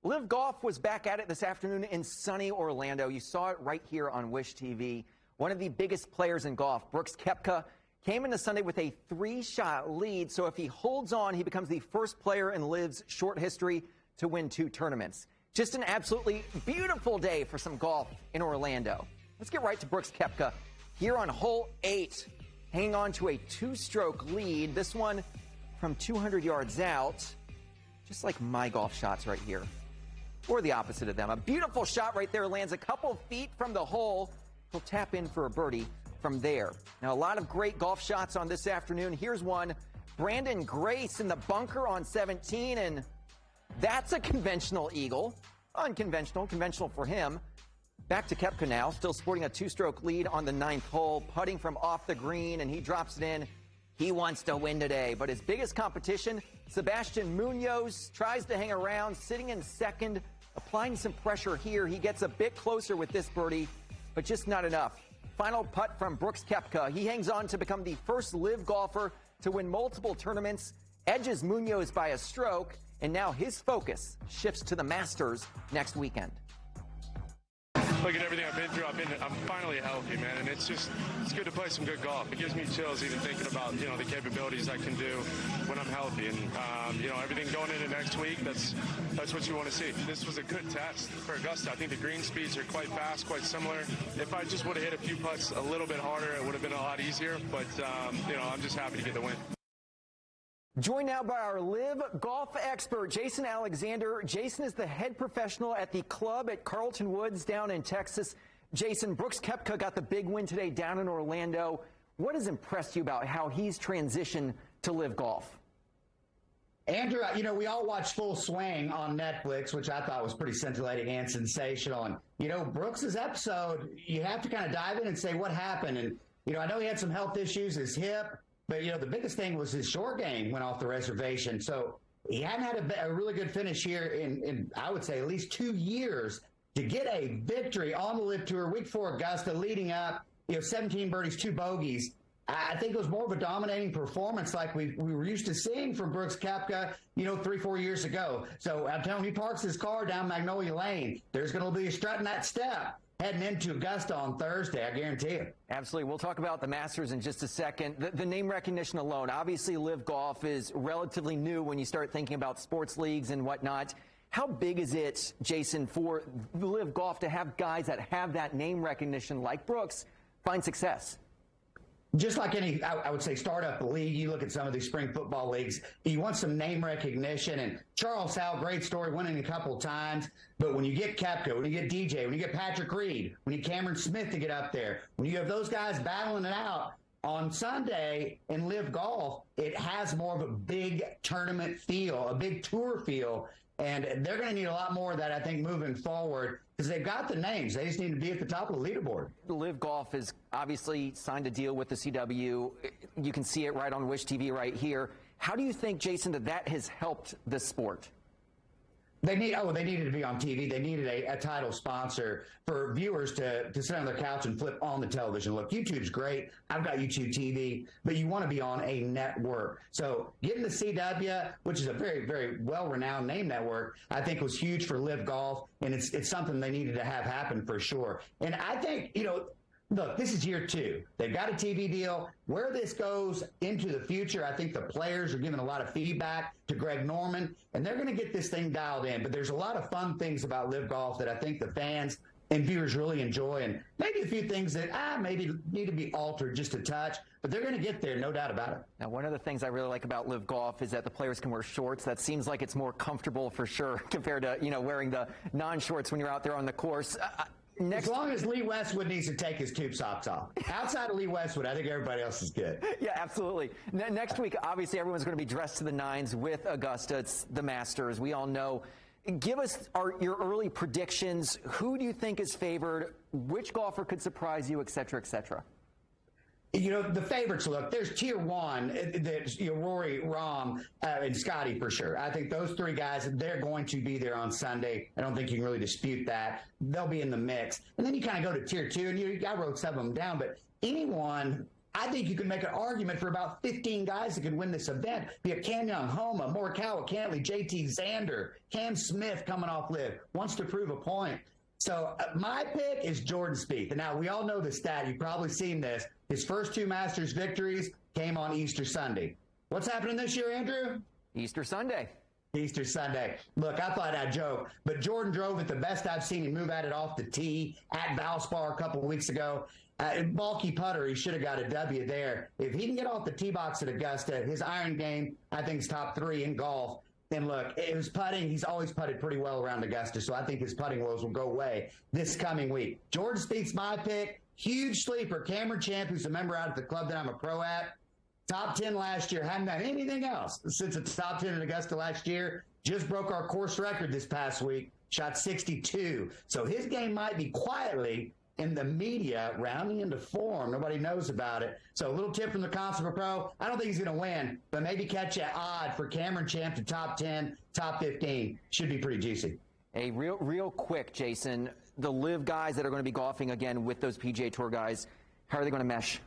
LIV Golf was back at it this afternoon in sunny Orlando. You saw it right here on Wish TV. One of the biggest players in golf, Brooks Koepka, came into Sunday with a 3-shot lead. So if he holds on, he becomes the first player in LIV's short history to win 2 tournaments. Just an absolutely beautiful day for some golf in Orlando. Let's get right to Brooks Koepka here on hole 8, hanging on to a 2-stroke lead. This one from 200 yards out, just like my golf shots right here. Or the opposite of them. A beautiful shot right there, lands a couple feet from the hole. He'll tap in for a birdie from there. Now, a lot of great golf shots on this afternoon. Here's one. Brandon Grace in the bunker on 17, and that's a conventional eagle. Unconventional, conventional for him. Back to Koepka now, still sporting a 2-stroke lead on the 9th hole, putting from off the green, and he drops it in. He wants to win today, but his biggest competition, Sebastian Munoz, tries to hang around, sitting in second, applying some pressure here. He gets a bit closer with this birdie, but just not enough. Final putt from Brooks Koepka. He hangs on to become the first LIV golfer to win multiple tournaments, edges Munoz by a stroke, and now his focus shifts to the Masters next weekend. Look at everything I've been through. I'm finally healthy, man, and it's good to play some good golf. It gives me chills even thinking about, the capabilities I can do when I'm healthy, and everything going into next week. That's what you want to see. This was a good test for Augusta. I think the green speeds are quite fast, quite similar. If I just would have hit a few putts a little bit harder, it would have been a lot easier. But I'm just happy to get the win. Joined now by our LIV golf expert, Jason Alexander. Jason is the head professional at the club at Carlton Woods down in Texas. Jason, Brooks Koepka got the big win today down in Orlando. What has impressed you about how he's transitioned to LIV golf? Andrew, we all watched Full Swing on Netflix, which I thought was pretty scintillating and sensational. And, Brooks's episode, you have to kind of dive in and say what happened. And, I know he had some health issues, his hip. But, the biggest thing was his short game went off the reservation. So he hadn't had a really good finish here in, I would say, at least 2 years to get a victory on the LIV Tour, week 4 Augusta, leading up, 17 birdies, 2 bogeys. I think it was more of a dominating performance like we were used to seeing from Brooks Koepka, 3-4 years ago. So I'm telling you, he parks his car down Magnolia Lane. There's going to be a strut in that step heading into Augusta on Thursday, I guarantee you. Absolutely. We'll talk about the Masters in just a second. The name recognition alone, obviously LIV golf is relatively new when you start thinking about sports leagues and whatnot. How big is it, Jason, for LIV golf to have guys that have that name recognition like Brooks find success? Just like any, I would say, startup league, you look at some of these spring football leagues, you want some name recognition. And Charles Howell, great story, winning a couple times. But when you get Koepka, when you get DJ, when you get Patrick Reed, when you get Cameron Smith to get up there, when you have those guys battling it out on Sunday in LIV golf, it has more of a big tournament feel, a big tour feel. And they're going to need a lot more of that, I think, moving forward, because they've got the names. They just need to be at the top of the leaderboard. LIV Golf has obviously signed a deal with the CW. You can see it right on Wish TV right here. How do you think, Jason, that has helped the sport? They needed to be on TV. They needed a title sponsor for viewers to sit on their couch and flip on the television. Look, YouTube's great. I've got YouTube TV, but you want to be on a network. So getting the CW, which is a very, very well-renowned name network, I think was huge for LIV golf, and it's something they needed to have happen for sure. And I think, look, this is year 2. They've got a TV deal. Where this goes into the future, I think the players are giving a lot of feedback to Greg Norman, and they're going to get this thing dialed in. But there's a lot of fun things about LIV golf that I think the fans and viewers really enjoy, and maybe a few things that maybe need to be altered just a touch, but they're going to get there, no doubt about it. Now, one of the things I really like about LIV golf is that the players can wear shorts. That seems like it's more comfortable for sure compared to, wearing the non-shorts when you're out there on the course. As long as Lee Westwood needs to take his tube socks off. Outside of Lee Westwood, I think everybody else is good. Yeah, absolutely. Next week, obviously, everyone's going to be dressed to the nines with Augusta. It's the Masters. We all know. Give us your early predictions. Who do you think is favored? Which golfer could surprise you, et cetera, et cetera? The favorites, look, there's tier 1, that's Rory, Rahm, and Scotty for sure. I think those 3 guys, they're going to be there on Sunday. I don't think you can really dispute that. They'll be in the mix. And then you kind of go to tier 2, and I wrote some of them down, but anyone I think you can make an argument for about 15 guys that could win this event. Be a Canyon Homa, Morikawa, Cantley, JT Xander, Cam Smith coming off LIV, wants to prove a point. So my pick is Jordan Spieth. And now we all know the stat. You've probably seen this. His first 2 Masters victories came on Easter Sunday. What's happening this year, Andrew? Easter Sunday. Easter Sunday. Look, I thought I'd joke, but Jordan drove it the best I've seen him move at it off the tee at Valspar a couple of weeks ago. Bulky putter, he should have got a W there. If he can get off the tee box at Augusta, his iron game, I think, is top 3 in golf. And look, his putting, he's always putted pretty well around Augusta, so I think his putting woes will go away this coming week. Jordan Spieth's my pick. Huge sleeper. Cameron Champ, who's a member out at the club that I'm a pro at. Top 10 last year. Hadn't done anything else since it's top 10 in Augusta last year. Just broke our course record this past week. Shot 62. So his game might be quietly in the media rounding into form. Nobody knows about it. So a little tip from the Consumer Pro. I don't think he's going to win, but maybe catch an odd for Cameron Champ to top 10, top 15. Should be pretty juicy. Hey, real quick, Jason, the LIV guys that are going to be golfing again with those PGA Tour guys, how are they going to mesh?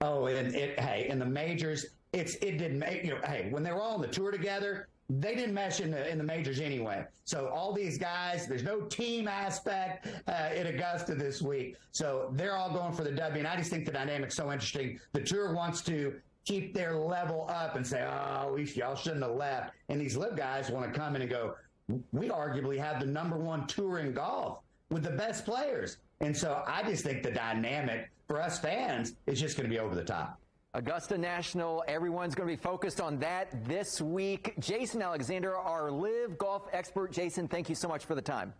Oh, hey, in the majors, it didn't make, hey, when they were all on the tour together, they didn't mesh in the majors anyway. So all these guys, there's no team aspect at Augusta this week. So they're all going for the W. And I just think the dynamic's so interesting. The tour wants to keep their level up and say, oh, y'all shouldn't have left. And these LIV guys want to come in and go, we arguably have the #1 tour in golf with the best players. And so I just think the dynamic for us fans is just going to be over the top. Augusta National, everyone's going to be focused on that this week. Jason Alexander, our LIV golf expert. Jason, thank you so much for the time.